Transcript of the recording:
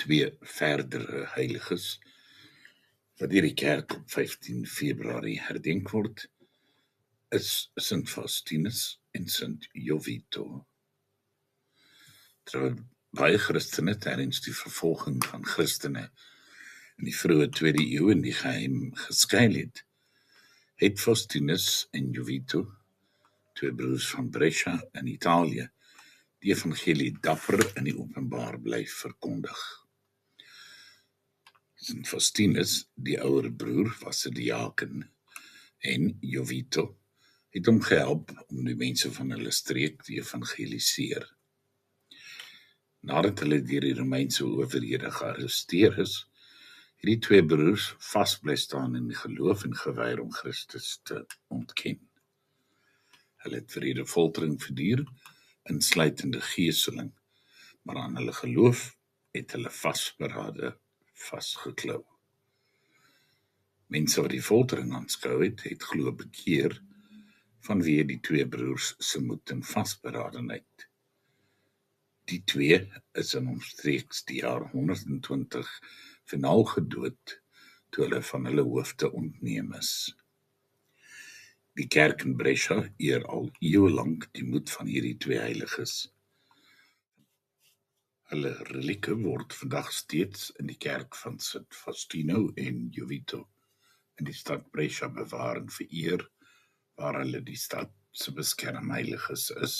twee verdere heiliges wat deur die kerk op 15 Februarie herdenk word, is Sint Faustinus en Sint Jovito. Terwyl baie Christene tydens die vervolging van Christene in die vroeë 2de eeu in die geheim geskuil het Faustinus en Jovito, twee broers van Brescia in Italië, die evangelie dapper in die openbaar bly verkondig. Sint Faustinus, die ouer broer, was 'n diaken en Jovito het hom gehelp om die mense van hulle streek te evangeliseer. Nadat hulle deur die Romeinse owerhede gearresteer is, het die twee broers vas bly staan in die geloof en geweier om Christus te ontken. Hulle het wrede foltering verduur, insluitende geeseling, maar aan hulle geloof het hulle vasberade vasgeklou. Mense wat die foltering aanskou het glo bekeer vanweë die twee broers se moed en vasberadenheid. Die twee is in omstreeks die jaar 120 finaal gedood toe hulle van hulle hoofde ontneem is. Die kerk in Brescia eer al eeuwenlang die moed van hierdie twee heiliges. Hulle relieke word vandag steeds in die kerk van Sint Faustino en Jovito in die stad Brescia bewaar en vereer, waar hulle die stad se beskermheiliges is.